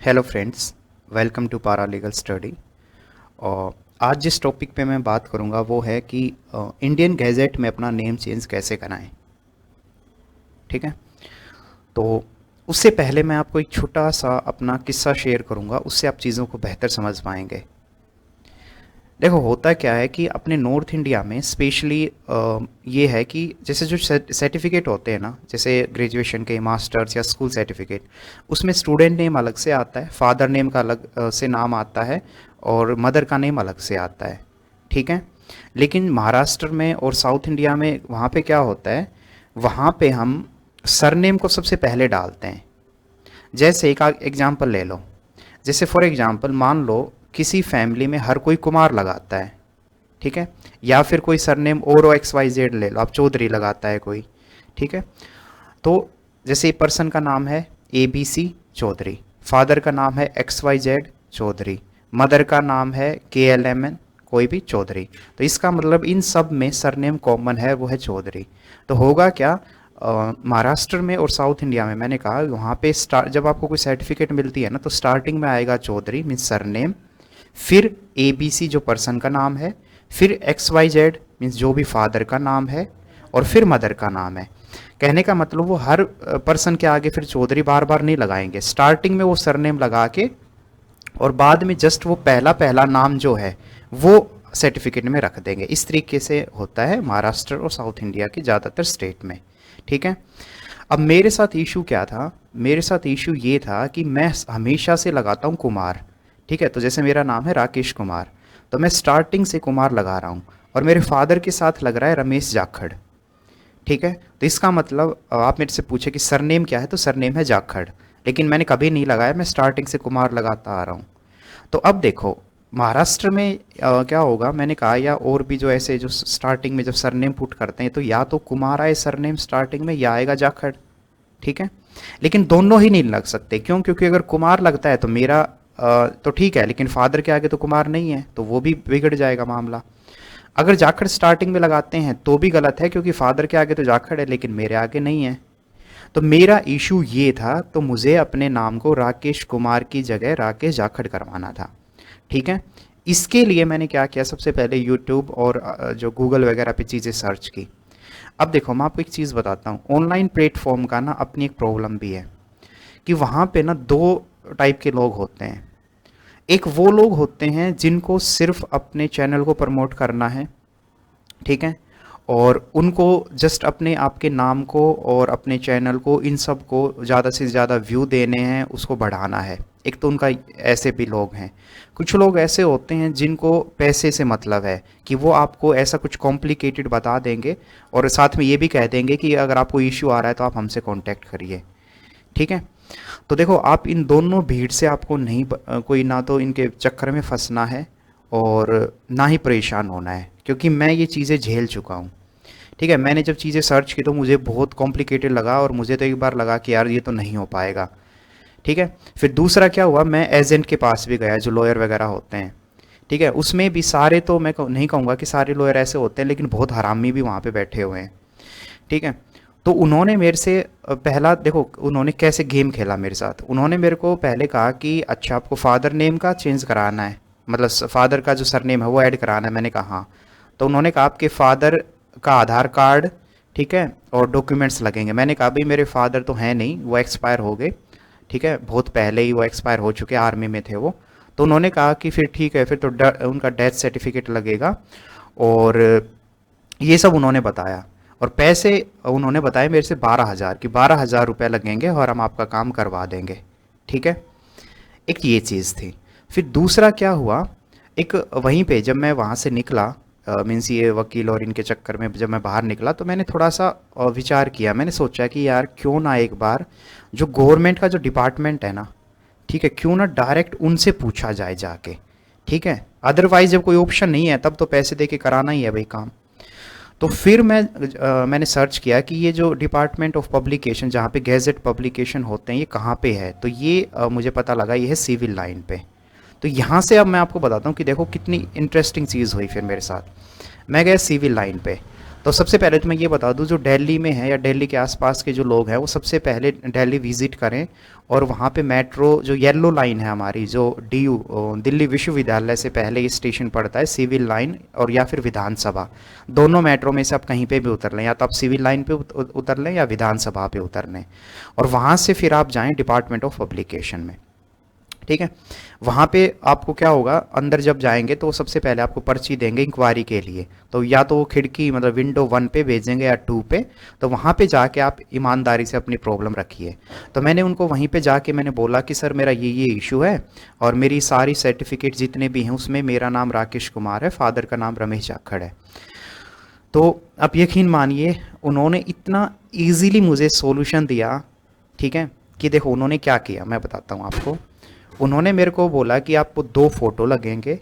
Hello friends, welcome to पारा legal study. और आज जिस टॉपिक पे मैं बात करूंगा वो है कि इंडियन गैजेट में अपना नेम चेंज कैसे कराएं। ठीक है, तो उससे पहले मैं आपको एक छोटा सा अपना किस्सा शेयर करूंगा, उससे आप चीज़ों को बेहतर समझ पाएंगे। देखो, होता क्या है कि अपने नॉर्थ इंडिया में स्पेशली ये है कि जैसे जो सर्टिफिकेट होते हैं ना, जैसे ग्रेजुएशन के, मास्टर्स या स्कूल सर्टिफिकेट, उसमें स्टूडेंट नेम अलग से आता है, फादर नेम का अलग से नाम आता है और मदर का नेम अलग से आता है। ठीक है, लेकिन महाराष्ट्र में और साउथ इंडिया में वहाँ पे क्या होता है, वहाँ पे हम सरनेम को सबसे पहले डालते हैं। जैसे एक एग्जांपल ले लो, जैसे फॉर एग्जांपल मान लो किसी फैमिली में हर कोई कुमार लगाता है। ठीक है, या फिर कोई सरनेम और एक्स वाई जेड ले लो, आप चौधरी लगाता है कोई। ठीक है, तो जैसे पर्सन का नाम है A B C Chaudhary, father का नाम है X Y Z Chaudhary, mother का नाम है के एल एम एन कोई भी चौधरी, तो इसका मतलब इन सब में सरनेम कॉमन है, वो है चौधरी। तो होगा क्या, महाराष्ट्र में और साउथ इंडिया में मैंने कहा वहाँ पे स्टार्ट, जब आपको कोई सर्टिफिकेट मिलती है ना, तो स्टार्टिंग में आएगा चौधरी मीन्स सरनेम, फिर ए बी सी जो पर्सन का नाम है, फिर एक्स वाई जेड मीन्स जो भी फादर का नाम है, और फिर मदर का नाम है। कहने का मतलब वो हर पर्सन के आगे फिर चौधरी बार बार नहीं लगाएंगे, स्टार्टिंग में वो सरनेम लगा के और बाद में जस्ट वो पहला पहला नाम जो है वो सर्टिफिकेट में रख देंगे। इस तरीके से होता है महाराष्ट्र और साउथ इंडिया के ज़्यादातर स्टेट में। ठीक है, अब मेरे साथ इशू क्या था, मेरे साथ इशू ये था कि मैं हमेशा से लगाता हूँ कुमार। ठीक है, तो जैसे मेरा नाम है राकेश कुमार, तो मैं स्टार्टिंग से कुमार लगा रहा हूँ, और मेरे फादर के साथ लग रहा है रमेश जाखड़। ठीक है, तो इसका मतलब आप मेरे से पूछे कि सरनेम क्या है, तो सरनेम है जाखड़, लेकिन मैंने कभी नहीं लगाया, मैं स्टार्टिंग से कुमार लगाता आ रहा हूँ। तो अब देखो महाराष्ट्र में क्या होगा, मैंने कहा, या और भी जो ऐसे जो स्टार्टिंग में जब सरनेम पुट करते हैं, तो या तो कुमार आए सरनेम स्टार्टिंग में या आएगा जाखड़। ठीक है, लेकिन दोनों ही नहीं लग सकते, क्यों? क्योंकि अगर कुमार लगता है तो मेरा तो ठीक है, लेकिन फादर के आगे तो कुमार नहीं है, तो वो भी बिगड़ जाएगा मामला। अगर जाखड़ स्टार्टिंग में लगाते हैं तो भी गलत है, क्योंकि फादर के आगे तो जाखड़ है लेकिन मेरे आगे नहीं है। तो मेरा इशू ये था, तो मुझे अपने नाम को राकेश कुमार की जगह राकेश जाखड़ करवाना था। ठीक है, इसके लिए मैंने क्या किया, सबसे पहले यूट्यूब और जो गूगल वगैरह पे चीज़ें सर्च की। अब देखो, मैं आपको एक चीज़ बताता हूँ, ऑनलाइन प्लेटफॉर्म का ना अपनी एक प्रॉब्लम भी है कि वहाँ पे ना दो टाइप के लोग होते हैं। एक वो लोग होते हैं जिनको सिर्फ अपने चैनल को प्रमोट करना है। ठीक है, और उनको जस्ट अपने आपके नाम को और अपने चैनल को, इन सब को ज़्यादा से ज़्यादा व्यू देने हैं, उसको बढ़ाना है। एक तो उनका ऐसे भी लोग हैं। कुछ लोग ऐसे होते हैं जिनको पैसे से मतलब है, कि वो आपको ऐसा कुछ कॉम्प्लिकेटेड बता देंगे और साथ में ये भी कह देंगे कि अगर आपको इश्यू आ रहा है तो आप हमसे कांटेक्ट करिए। ठीक है, तो देखो, आप इन दोनों भीड़ से आपको नहीं कोई, ना तो इनके चक्कर में फंसना है और ना ही परेशान होना है, क्योंकि मैं ये चीज़ें झेल चुका हूँ। ठीक है, मैंने जब चीज़ें सर्च की तो मुझे बहुत कॉम्प्लिकेटेड लगा, और मुझे तो एक बार लगा कि यार ये तो नहीं हो पाएगा। ठीक है, फिर दूसरा क्या हुआ, मैं एजेंट के पास भी गया, जो लॉयर वगैरह होते हैं। ठीक है, उसमें भी सारे तो मैं नहीं कहूँगा कि सारे लॉयर ऐसे होते हैं, लेकिन बहुत हरामी भी वहाँ पे बैठे हुए हैं। ठीक है, तो उन्होंने मेरे से पहला, देखो उन्होंने कैसे गेम खेला मेरे साथ। उन्होंने मेरे को पहले कहा कि अच्छा, आपको फादर नेम का चेंज कराना है, मतलब फादर का जो सरनेम है वो ऐड कराना है। मैंने कहा हाँ। तो उन्होंने कहा आपके फादर का आधार कार्ड, ठीक है, और डॉक्यूमेंट्स लगेंगे। मैंने कहा भाई मेरे फादर तो हैं नहीं, वो एक्सपायर हो गए। ठीक है, बहुत पहले ही वो एक्सपायर हो चुके, आर्मी में थे वो। तो उन्होंने कहा कि फिर ठीक है, फिर तो उनका डेथ सर्टिफिकेट लगेगा, और ये सब उन्होंने बताया। और पैसे उन्होंने बताए मेरे से 12,000, कि 12,000 रुपये लगेंगे और हम आपका काम करवा देंगे। ठीक है, एक ये चीज़ थी। फिर दूसरा क्या हुआ, एक वहीं पे जब मैं वहाँ से निकला, मीन्स ये वकील और इनके चक्कर में जब मैं बाहर निकला, तो मैंने थोड़ा सा विचार किया। मैंने सोचा कि यार क्यों ना एक बार जो गवर्नमेंट का जो डिपार्टमेंट है ना, ठीक है, क्यों ना डायरेक्ट उनसे पूछा जाए जाके। ठीक है, अदरवाइज जब कोई ऑप्शन नहीं है तब तो पैसे दे के कराना ही है भाई काम। तो फिर मैंने सर्च किया कि ये जो डिपार्टमेंट ऑफ पब्लिकेशन, जहाँ पे गैजेट पब्लिकेशन होते हैं, ये कहाँ पे है। तो ये मुझे पता लगा ये है सिविल लाइन पे। तो यहाँ से अब मैं आपको बताता हूँ कि देखो कितनी इंटरेस्टिंग चीज़ हुई फिर मेरे साथ। मैं गया सिविल लाइन पे, तो सबसे पहले तो मैं ये बता दूं, जो दिल्ली में है या दिल्ली के आसपास के जो लोग हैं वो सबसे पहले दिल्ली विजिट करें, और वहाँ पे मेट्रो जो येलो लाइन है हमारी, जो डीयू दिल्ली विश्वविद्यालय से पहले ये स्टेशन पड़ता है, सिविल लाइन और या फिर विधानसभा, दोनों मेट्रो में से आप कहीं पे भी उतर लें, या तो आप सिविल लाइन पे उतर लें या विधानसभा पे उतर लें, और वहाँ से फिर आप जाएँ डिपार्टमेंट ऑफ पब्लिकेशन में। ठीक है, वहाँ पे आपको क्या होगा, अंदर जब जाएंगे तो सबसे पहले आपको पर्ची देंगे इंक्वायरी के लिए, तो या तो वो खिड़की मतलब विंडो 1 पे भेजेंगे या 2 पे, तो वहाँ पे जाके आप ईमानदारी से अपनी प्रॉब्लम रखिए। तो मैंने उनको वहीं पे जाके मैंने बोला कि सर मेरा ये इशू है, और मेरी सारी सर्टिफिकेट जितने भी हैं उसमें मेरा नाम राकेश कुमार है, फादर का नाम रमेश जाखड़ है। तो आप यकीन मानिए उन्होंने इतना ईजीली मुझे सोल्यूशन दिया, ठीक है, कि देखो उन्होंने क्या किया मैं बताता हूँ आपको। उन्होंने मेरे को बोला कि आपको 2 फोटो लगेंगे,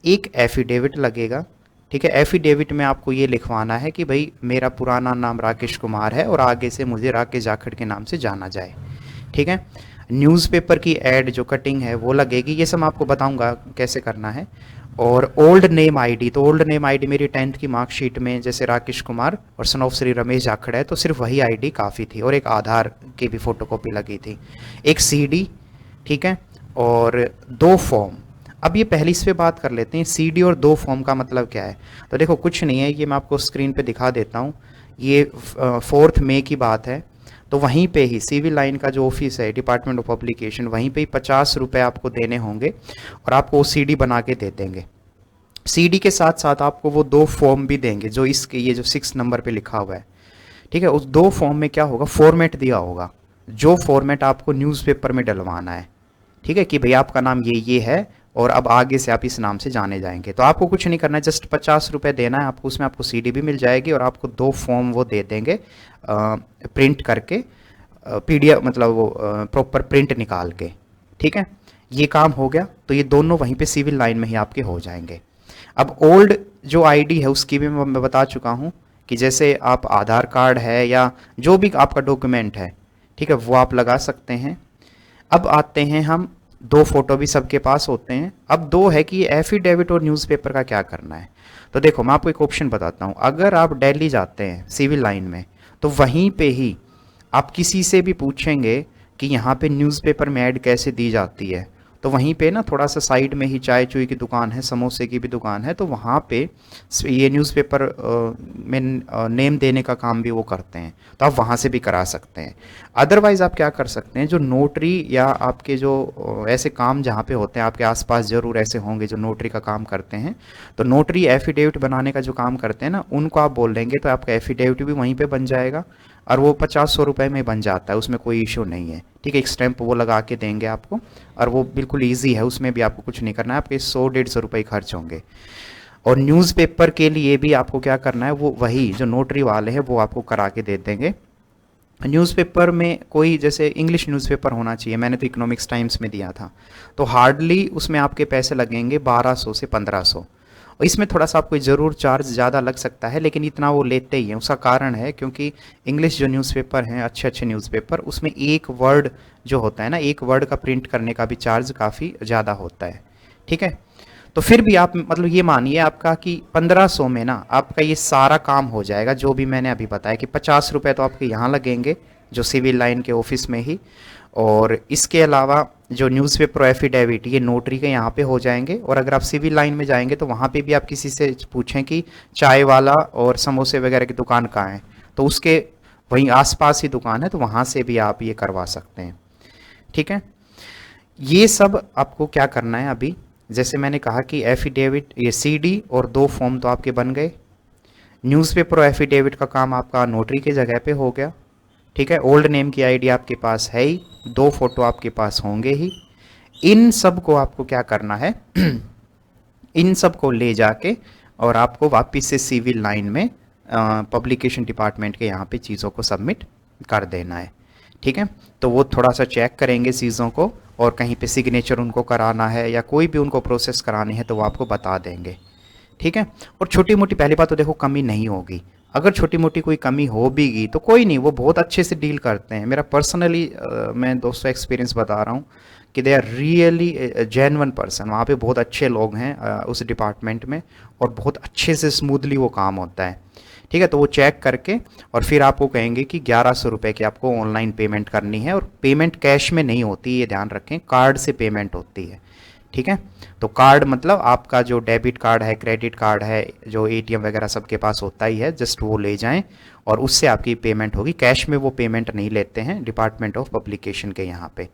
एक एफिडेविट लगेगा, ठीक है। एफिडेविट में आपको ये लिखवाना है कि भाई मेरा पुराना नाम राकेश कुमार है और आगे से मुझे राकेश जाखड़ के नाम से जाना जाए, ठीक है। न्यूज़पेपर की एड जो कटिंग है वो लगेगी, ये सब मैं आपको बताऊंगा कैसे करना है। और ओल्ड नेम आईडी, तो ओल्ड नेम आईडी मेरी 10th की मार्कशीट में जैसे राकेश कुमार और सन ऑफ श्री रमेश जाखड़ है, तो सिर्फ वही आईडी काफ़ी थी, और एक आधार की भी फोटोकॉपी लगी थी, एक सीडी, ठीक है, और 2 फॉर्म। अब ये पहली इस पे बात कर लेते हैं, सीडी और 2 फॉर्म का मतलब क्या है। तो देखो कुछ नहीं है, ये मैं आपको स्क्रीन पे दिखा देता हूँ। ये 4 मई की बात है, तो वहीं पे ही सिविल लाइन का जो ऑफिस है डिपार्टमेंट ऑफ पब्लिकेशन, वहीं पे ही 50 रुपये आपको देने होंगे और आपको वो सीडी बना के दे देंगे। सीडी के साथ साथ आपको वो 2 फॉर्म भी देंगे जो इसके ये जो 6 नंबर पे लिखा हुआ है, ठीक है। उस 2 फॉर्म में क्या होगा, फॉर्मेट दिया होगा, जो फॉर्मेट आपको न्यूज़पेपर में डलवाना है, ठीक है, कि भाई आपका नाम ये है और अब आगे से आप इस नाम से जाने जाएंगे। तो आपको कुछ नहीं करना है, जस्ट 50 रुपये देना है आपको, उसमें आपको सीडी भी मिल जाएगी और आपको 2 फॉर्म वो दे देंगे प्रिंट करके, पीडीएफ मतलब वो प्रॉपर प्रिंट निकाल के, ठीक है। ये काम हो गया, तो ये दोनों वहीं पे सिविल लाइन में ही आपके हो जाएंगे। अब ओल्ड जो आईडी है उसकी भी मैं बता चुका हूँ कि जैसे आप आधार कार्ड है या जो भी आपका डॉक्यूमेंट है, ठीक है, वो आप लगा सकते हैं। अब आते हैं हम, 2 फोटो भी सबके पास होते हैं। अब 2 है कि एफिडेविट और न्यूज़पेपर का क्या करना है। तो देखो मैं आपको एक ऑप्शन बताता हूँ, अगर आप दिल्ली जाते हैं सिविल लाइन में, तो वहीं पे ही आप किसी से भी पूछेंगे कि यहाँ पे न्यूज़पेपर में ऐड कैसे दी जाती है, तो वहीं पे ना थोड़ा सा साइड में ही चाय चुई की दुकान है, समोसे की भी दुकान है, तो वहाँ पे ये न्यूज़पेपर में नेम देने का काम भी वो करते हैं, तो आप वहाँ से भी करा सकते हैं। अदरवाइज़ आप क्या कर सकते हैं, जो नोटरी या आपके जो ऐसे काम जहाँ पे होते हैं, आपके आसपास ज़रूर ऐसे होंगे जो नोटरी का काम करते हैं, तो नोटरी एफिडेविट बनाने का जो काम करते हैं ना, उनको आप बोल देंगे तो आपका एफिडेविट भी वहीं पर बन जाएगा, और वो 50-100 रुपये में बन जाता है, उसमें कोई इशू नहीं है, ठीक है। एक स्टैंप वो लगा के देंगे आपको, और वो बिल्कुल इजी है, उसमें भी आपको कुछ नहीं करना है, आपके 100-150 रुपये खर्च होंगे। और न्यूज़पेपर के लिए भी आपको क्या करना है, वो वही जो नोटरी वाले हैं वो आपको करा के दे देंगे। न्यूज़पेपर में कोई जैसे इंग्लिश न्यूज़पेपर होना चाहिए, मैंने तो इकोनॉमिक्स टाइम्स में दिया था, तो हार्डली उसमें आपके पैसे लगेंगे 1200 से 1500, और इसमें थोड़ा सा आपको ज़रूर चार्ज ज़्यादा लग सकता है, लेकिन इतना वो लेते ही हैं। उसका कारण है क्योंकि इंग्लिश जो न्यूज़पेपर हैं, अच्छे अच्छे न्यूज़पेपर, उसमें एक वर्ड जो होता है ना, एक वर्ड का प्रिंट करने का भी चार्ज काफ़ी ज़्यादा होता है, ठीक है। तो फिर भी आप मतलब ये मानिए आपका कि 1500 में ना आपका ये सारा काम हो जाएगा, जो भी मैंने अभी बताया कि 50 रुपये तो आपके यहाँ लगेंगे जो सिविल लाइन के ऑफिस में ही, और इसके अलावा जो न्यूज़पेपर एफिडेविट ये नोटरी के यहाँ पे हो जाएंगे। और अगर आप सिविल लाइन में जाएंगे तो वहाँ पे भी आप किसी से पूछें कि चाय वाला और समोसे वगैरह की दुकान कहाँ है, तो उसके वहीं आसपास ही दुकान है, तो वहाँ से भी आप ये करवा सकते हैं, ठीक है। ये सब आपको क्या करना है, अभी जैसे मैंने कहा कि एफिडेविट, ये सीडी और 2 फॉर्म तो आपके बन गए। न्यूज़पेपर और एफिडेविट का काम आपका नोटरी के जगह पे हो गया, ठीक है। ओल्ड नेम की आईडी आपके पास है ही, 2 फोटो आपके पास होंगे ही। इन सब को आपको क्या करना है इन सब को ले जाके और आपको वापस से सिविल लाइन में पब्लिकेशन डिपार्टमेंट के यहाँ पे चीज़ों को सबमिट कर देना है, ठीक है। तो वो थोड़ा सा चेक करेंगे चीज़ों को, और कहीं पे सिग्नेचर उनको कराना है या कोई भी उनको प्रोसेस करानी है तो वो आपको बता देंगे, ठीक है। और छोटी मोटी पहली बात तो देखो कमी नहीं होगी, अगर छोटी मोटी कोई कमी हो भी गई तो कोई नहीं, वो बहुत अच्छे से डील करते हैं। मेरा पर्सनली मैं दोस्तों एक्सपीरियंस बता रहा हूँ कि they are really genuine person, वहाँ पे बहुत अच्छे लोग हैं उस डिपार्टमेंट में, और बहुत अच्छे से स्मूथली वो काम होता है, ठीक है, तो वो चेक करके और फिर आपको कहेंगे कि 1100 रुपये की आपको ऑनलाइन पेमेंट करनी है, और पेमेंट कैश में नहीं होती, ये ध्यान रखें, कार्ड से पेमेंट होती है। ठीक है, तो कार्ड मतलब आपका जो डेबिट कार्ड है, क्रेडिट कार्ड है, जो एटीएम वगैरह सबके पास होता ही है, जस्ट वो ले जाएं और उससे आपकी पेमेंट होगी। कैश में वो पेमेंट नहीं लेते हैं डिपार्टमेंट ऑफ पब्लिकेशन के यहाँ पे।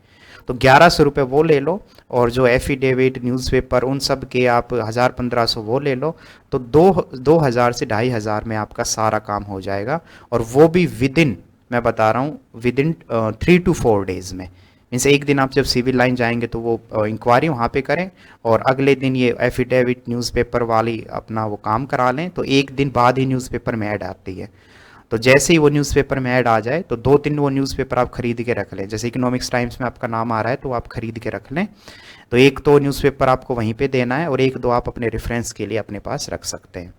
तो 1100 रुपये वो ले लो, और जो एफिडेविट, न्यूज़पेपर, उन सब के आप 1000-1500 वो ले लो, तो 2000 से 2500 में आपका सारा काम हो जाएगा। और वो भी विदिन, मैं बता रहा हूँ, विदिन 3 to 4 डेज़ में। मीन्स एक दिन आप जब सिविल लाइन जाएंगे तो वो इंक्वायरी वहाँ पे करें, और अगले दिन ये एफिडेविट न्यूज़पेपर वाली अपना वो काम करा लें, तो एक दिन बाद ही न्यूज़पेपर में ऐड आती है। तो जैसे ही वो न्यूज़पेपर में ऐड आ जाए तो 2-3 वो न्यूज़पेपर आप खरीद के रख लें। जैसे इकोनॉमिक्स टाइम्स में आपका नाम आ रहा है तो आप खरीद के रख लें। तो एक तो न्यूज़पेपर आपको वहीं पे देना है, और एक दो आप अपने रेफरेंस के लिए अपने पास रख सकते हैं।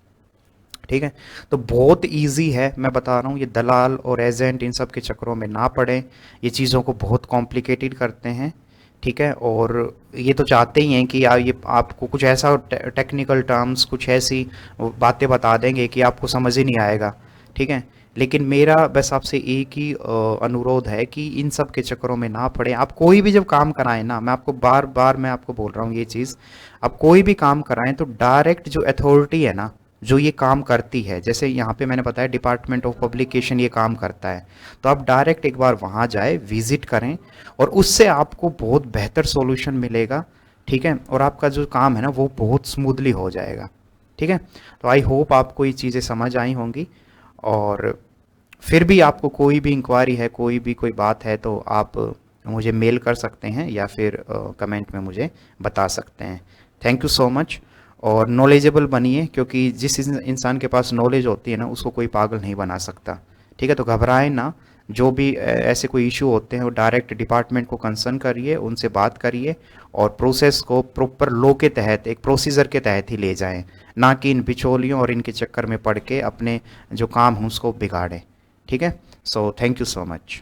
ठीक है, तो बहुत इजी है, मैं बता रहा हूँ। ये दलाल और एजेंट इन सब के चक्करों में ना पड़े, ये चीज़ों को बहुत कॉम्प्लिकेटेड करते हैं। ठीक है, और ये तो चाहते ही हैं कि ये आपको कुछ ऐसा टेक्निकल टर्म्स, कुछ ऐसी बातें बता देंगे कि आपको समझ ही नहीं आएगा। ठीक है, लेकिन मेरा बस आपसे एक ही अनुरोध है कि इन सब के चक्करों में ना पड़े। आप कोई भी जब काम कराएं ना, मैं आपको बार बार मैं आपको बोल रहा हूँ ये चीज़, आप कोई भी काम कराएं तो डायरेक्ट जो अथॉरिटी है ना, जो ये काम करती है, जैसे यहाँ पे मैंने बताया डिपार्टमेंट ऑफ पब्लिकेशन ये काम करता है, तो आप डायरेक्ट एक बार वहाँ जाए, विजिट करें, और उससे आपको बहुत बेहतर सॉल्यूशन मिलेगा। ठीक है, और आपका जो काम है ना वो बहुत स्मूथली हो जाएगा। ठीक है, तो आई होप आपको ये चीज़ें समझ आई होंगी। और फिर भी आपको कोई भी इंक्वायरी है, कोई बात है, तो आप मुझे मेल कर सकते हैं या फिर कमेंट में मुझे बता सकते हैं। थैंक यू सो मच, और नॉलेजेबल बनिए, क्योंकि जिस इंसान के पास नॉलेज होती है ना उसको कोई पागल नहीं बना सकता। ठीक है, तो घबराएं ना, जो भी ऐसे कोई इशू होते हैं वो डायरेक्ट डिपार्टमेंट को कंसर्न करिए, उनसे बात करिए, और प्रोसेस को प्रॉपर लॉ के तहत, एक प्रोसीजर के तहत ही ले जाएं, ना कि इन बिचौलियों और इनके चक्कर में पड़ के अपने जो काम हो उसको बिगाड़ें। ठीक है, so thank you so much.